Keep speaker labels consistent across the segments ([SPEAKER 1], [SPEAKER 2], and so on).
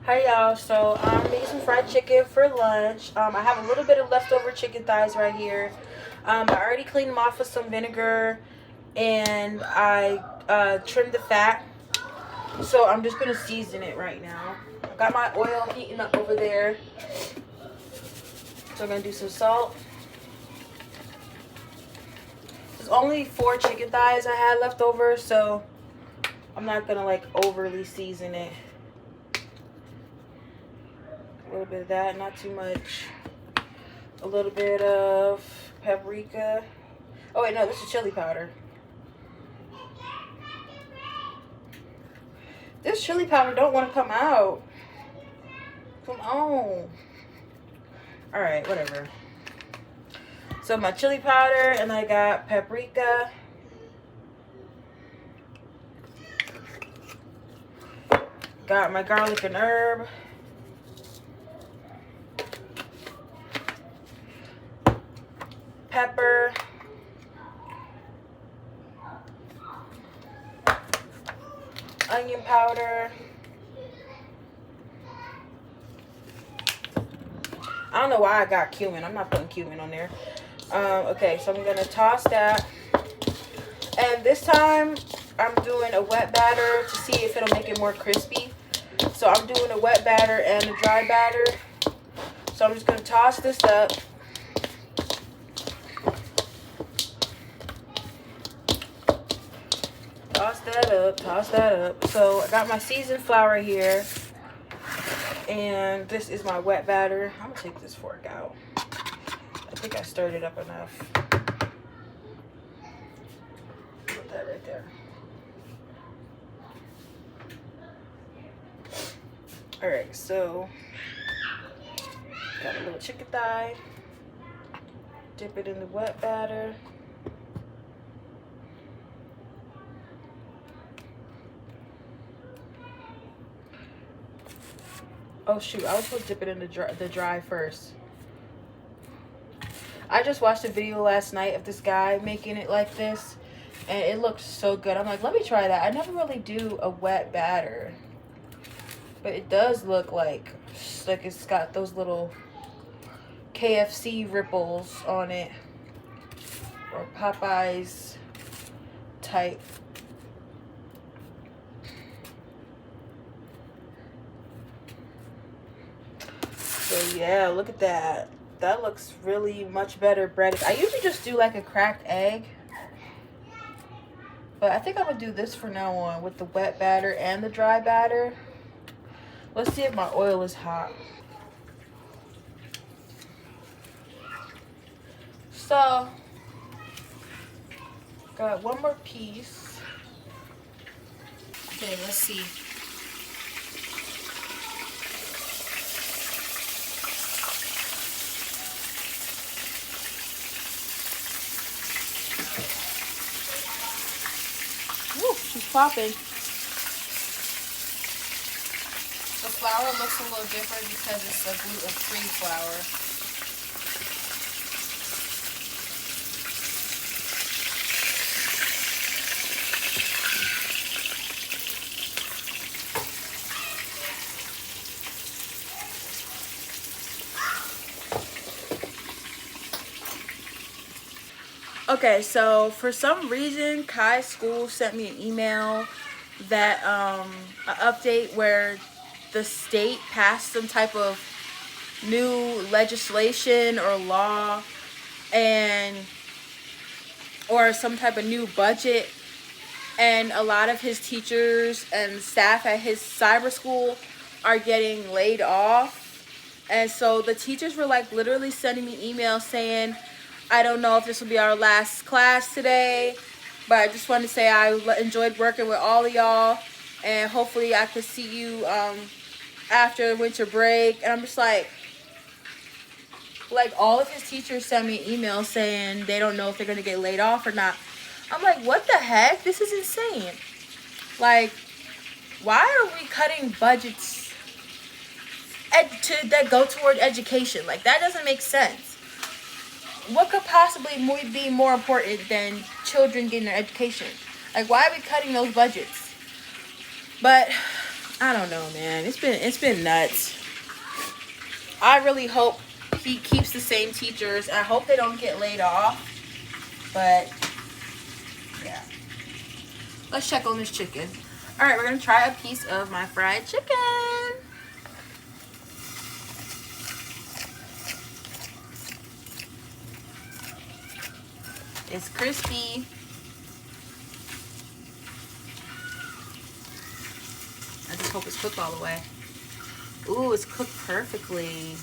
[SPEAKER 1] Hi y'all, so I'm making some fried chicken for lunch. I have a little bit of leftover chicken thighs right here. I already cleaned them off with some vinegar and I trimmed the fat. So I'm just gonna season it right now. I got my oil heating up over there. So I'm gonna do some salt. There's only 4 chicken thighs I had left over, so I'm not gonna like overly season it. A little bit of that, not too much. A little bit of paprika. Oh wait, no, this is chili powder. This chili powder don't want to come out. Come on. Alright, whatever. So my chili powder, and I got paprika. Got my garlic and herb. Pepper. Onion powder. I don't know why I got cumin. I'm not putting cumin on there. Okay, so I'm going to toss that. And this time, I'm doing a wet batter to see if it'll make it more crispy. So I'm doing a wet batter and a dry batter. So I'm just going to toss this up. Toss that up, toss that up. So I got my seasoned flour here. And this is my wet batter. I'm gonna take this fork out. I think I stirred it up enough. Put that right there. Alright, so got a little chicken thigh. Dip it in the wet batter. Oh shoot, I was supposed to dip it in the dry first. I just watched a video last night of this guy making it like this, and it looked so good. I'm like, let me try that. I never really do a wet batter, but it does look like it's got those little KFC ripples on it, or Popeyes type. So yeah, look at that. That looks really much better breaded. I usually just do like a cracked egg, but I think I'm gonna do this from now on with the wet batter and the dry batter. Let's see if my oil is hot. So, got one more piece. Okay, let's see. Woo, she's popping. The flour looks a little different because it's a gluten-free flour. Okay, so for some reason, Kai's school sent me an email that an update where the state passed some type of new legislation or law or some type of new budget, and a lot of his teachers and staff at his cyber school are getting laid off. And so the teachers were like literally sending me emails saying, I don't know if this will be our last class today, but I just wanted to say I enjoyed working with all of y'all, and hopefully I could see you after winter break. And I'm just like all of his teachers sent me emails saying they don't know if they're going to get laid off or not. I'm like, what the heck? This is insane. Like, why are we cutting budgets that go toward education? Like, that doesn't make sense. What could possibly be more important than children getting their education? Like, why are we cutting those budgets? But I don't know, man. It's been nuts. I really hope he keeps the same teachers. I hope they don't get laid off. But yeah. Let's check on this chicken. All right, we're gonna try a piece of my fried chicken. It's crispy. I just hope it's cooked all the way. Ooh, it's cooked perfectly.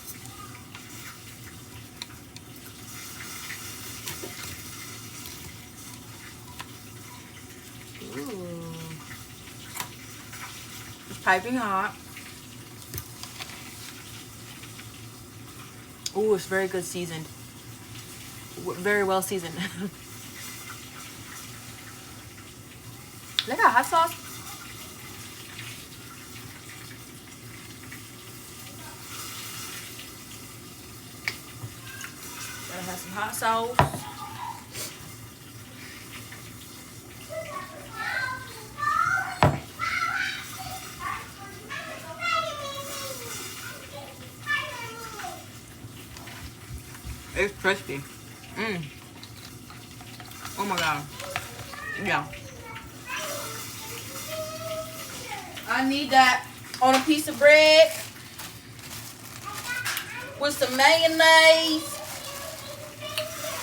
[SPEAKER 1] Ooh. It's piping hot. Ooh, it's very good seasoned. Very well seasoned. They got hot sauce. Gotta have some hot sauce. It's crispy. Oh my god. Yeah. I need that on a piece of bread with some mayonnaise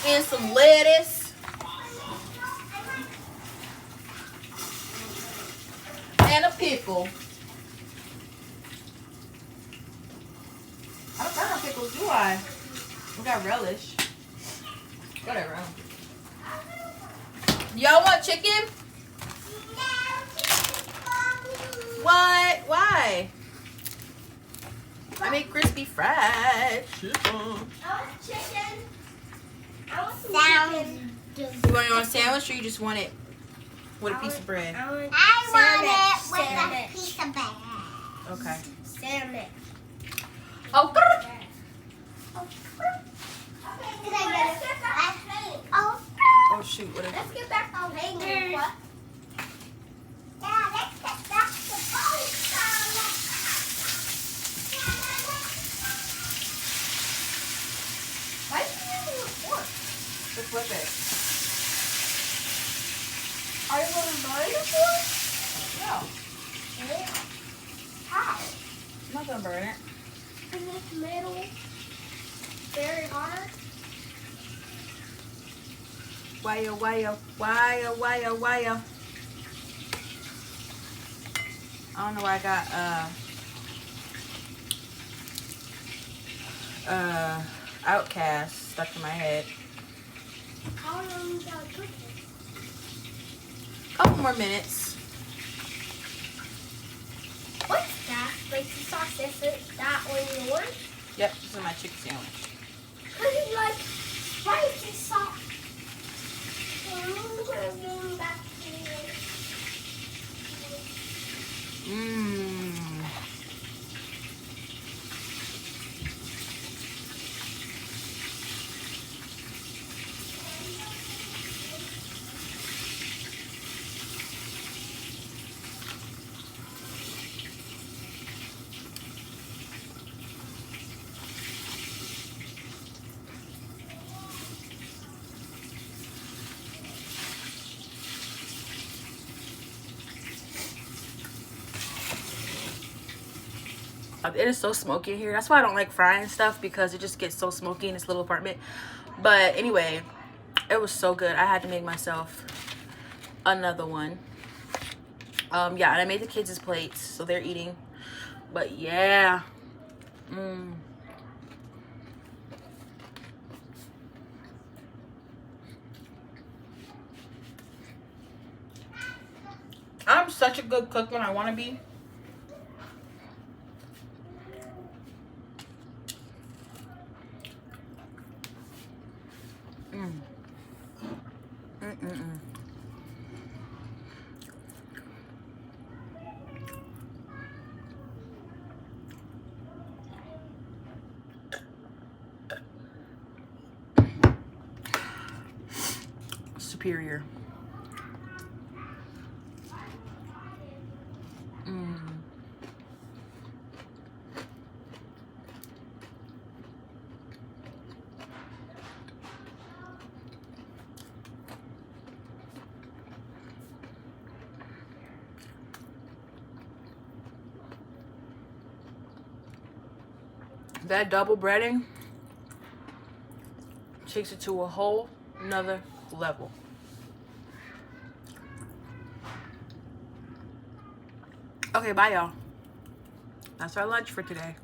[SPEAKER 1] and some lettuce and a pickle. I don't got no pickles, do I? We got relish. Whatever. Y'all want chicken? What? Why? I made crispy fried chicken.
[SPEAKER 2] I want chicken. I want some chicken.
[SPEAKER 1] You want it on a sandwich or you just want it with a piece of bread?
[SPEAKER 2] I want it with a piece of bread.
[SPEAKER 1] Okay.
[SPEAKER 2] Sandwich.
[SPEAKER 1] Oh.
[SPEAKER 2] Did I get it?
[SPEAKER 1] Oh shoot! What is it?
[SPEAKER 2] Let's get back on hanger. What? Yeah, let's get back to boat. Why are you using a fork?
[SPEAKER 1] To flip it.
[SPEAKER 2] Are you going to burn the fork?
[SPEAKER 1] No,
[SPEAKER 2] Yeah. How?
[SPEAKER 1] I'm not gonna burn it.
[SPEAKER 2] Is this metal very hard?
[SPEAKER 1] Why oh? I don't know why I got Outcast stuck in my head.
[SPEAKER 2] How long you got to cook it?
[SPEAKER 1] Couple more minutes.
[SPEAKER 2] What's that? Spicy sauce? Is it that on yours?
[SPEAKER 1] Yep, this is my chicken sandwich.
[SPEAKER 2] Cause it's like spicy sauce. I'm gonna bring back to you.
[SPEAKER 1] Mmm. It is so smoky in here. That's why I don't like frying stuff, because it just gets so smoky in this little apartment. But anyway, it was so good. I had to make myself another one. Yeah, and I made the kids' his plates, so they're eating. But yeah. I'm such a good cook when I want to be. Superior. That double breading takes it to a whole nother level. Okay, bye y'all. That's our lunch for today.